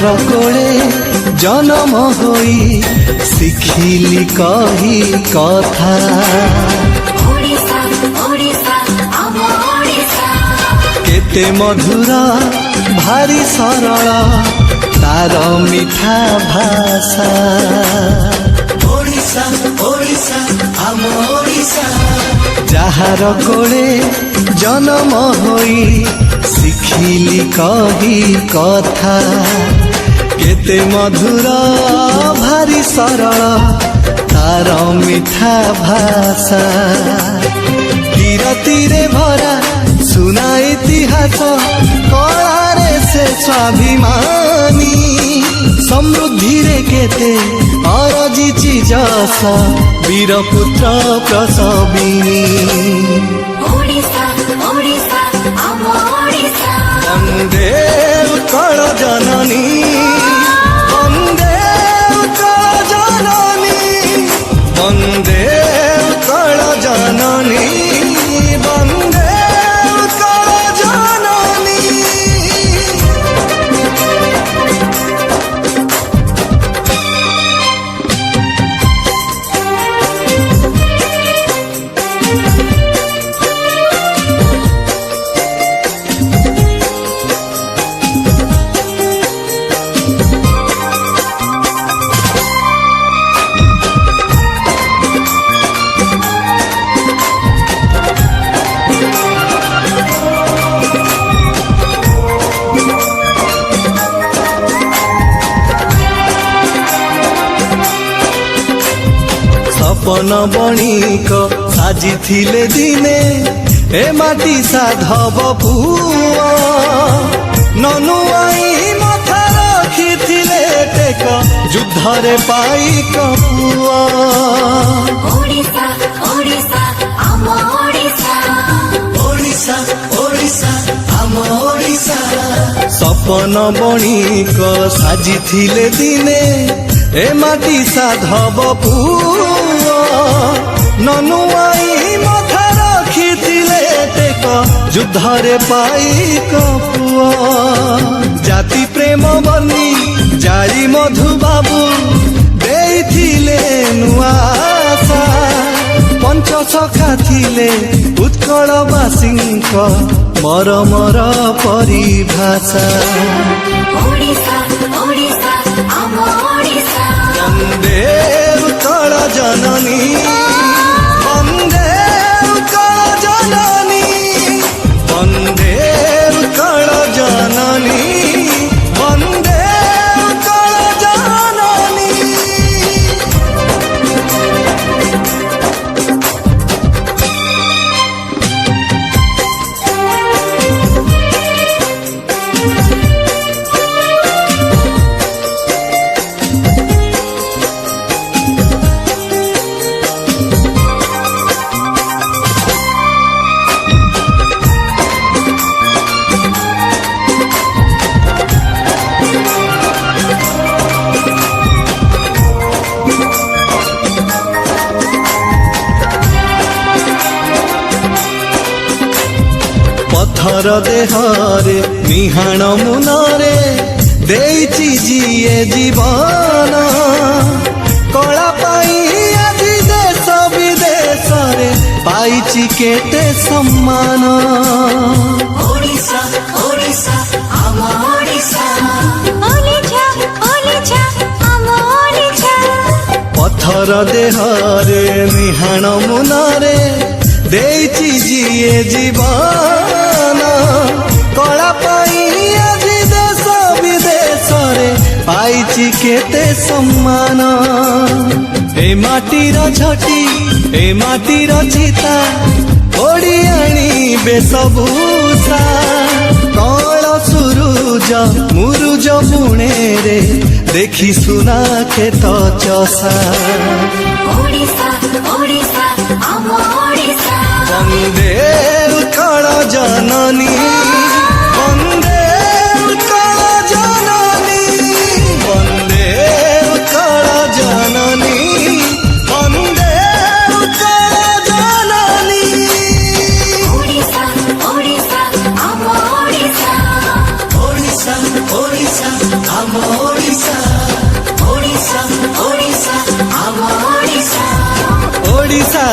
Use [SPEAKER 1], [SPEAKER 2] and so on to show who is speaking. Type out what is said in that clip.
[SPEAKER 1] ଯାହାର କୋଳେ ଜନମ ହୋଇ ଶିଖିଲି କହି କଥା। କେତେ ମଧୁର ଭାରି ସରଳ ତାର ମିଠା ଭାଷା। ଓଡ଼ିଶା ଓଡ଼ିଶା ଆମ ଓଡ଼ିଶା, ଯାହାର କୋଳେ ଜନମ ହୋଇ ଶିଖିଲି କହି କଥା। କେତେ ମଧୁର ଭାରି ସରଳ ତାର ମିଠା ଭାଷା। କିରତିରେ ଭରା ସୁନା ଇତିହାସ, କଳାରେ ସେ ସ୍ୱାଭିମାନୀ। ସମୃଦ୍ଧିରେ କେତେ ଅରଜିଛି ଯଶ, ବୀରପୁତ୍ର ପ୍ରସବିନୀ। ବନ୍ଦେ ଉତ୍କଳ ଜନନୀ, ବନ୍ଦେ ଉତ୍କଳ ଜନନୀ, ବନ୍ଦେ ଉତ୍କଳ ଜନନୀ, ବନ୍ଦେ উৎকল জননী। ସପନ ବଣିକ ସାଜିଥିଲେ ଦିନେ ଏ ମାଟି ସାଧବ ପୁଅ। ନନୁଆଇ ମଥା ରଖିଥିଲେ ଟେକ, ଯୁଦ୍ଧରେ ପାଇକ ପୁଅ। ଓଡ଼ିଶା ଓଡ଼ିଶା ଆମ ଓଡ଼ିଶା, ଓଡ଼ିଶା ଓଡ଼ିଶା ଆମ ଓଡ଼ିଶା। ସପନ ବଣିକ ସାଜିଥିଲେ ଦିନେ ଏ ମାଟି ସାଧବ ପୁଅ। ନନୁଆଇ ମଥା ରଖିଥିଲେ ଟେକ, ଯୁଦ୍ଧରେ ପାଇକ ପୁଅ। ଜାତି ପ୍ରେମ ବନି ଜାଳି ମଧୁବାବୁ ଦେଇଥିଲେ ନୂଆ ଆଶା। ପଞ୍ଚସଖା ଥିଲେ ଉତ୍କଳବାସୀଙ୍କ ମରମର ପରିଭାଷା। ଓଡ଼ିଶା ଓଡ଼ିଶା ଆମ ଓଡ଼ିଶା, ବନ୍ଦେ ଉତ୍କଳ ଜନନୀ, ବନ୍ଦେ উৎকল জননী, বন্দে উৎকল জননী, বন্দে উৎকল জননী। ପଥର ଦେହରେ ମିହାଣ ମୁନରେ ଦେଇଛି ଯିଏ ଜୀବନ। କଳା ପାଇଁ ଆଜି ଦେଶ ବିଦେଶରେ ପାଇଛି କେତେ ସମ୍ମାନ। ଓଡ଼ିଶା ଓଡ଼ିଶା ଆମ ଓଡ଼ିଶା, ଓଡ଼ିଶା ଓଡ଼ିଶା ଆମ ଓଡ଼ିଶା। ପଥର ଦେହରେ ମିହାଣ ମୁନରେ ଦେଇଛି ଯିଏ ଜୀବନ। କଳା ପାଇଁ ଆଜି ଦେଶ ବିଦେଶରେ ପାଇଛି କେତେ ସମ୍ମାନ। ଏ ମାଟିର ଝଟି ଏ ମାଟିର ଚିତା, ଓଡ଼ି ଆଣିବେ ସବୁସା। କଳ ସୁରୁଜ ମୁରୁଜ ବୁଣେରେ ଦେଖି ସୁନା କ୍ଷେତ ଚଷା। ଓଡ଼ିଶା ଓଡ଼ିଶା ଆମ ଓଡ଼ିଶା, ବନ୍ଦେ উৎকল জননী, বন্দে উৎকল জননী, বন্দে উৎকল জননী, বন্দে উৎকল জননী। ଓଡ଼ିଶା ଓଡ଼ିଶା ଆମ ଓଡ଼ିଶା, ଓଡ଼ିଶା ଓଡ଼ିଶା ଆମ ओडिशा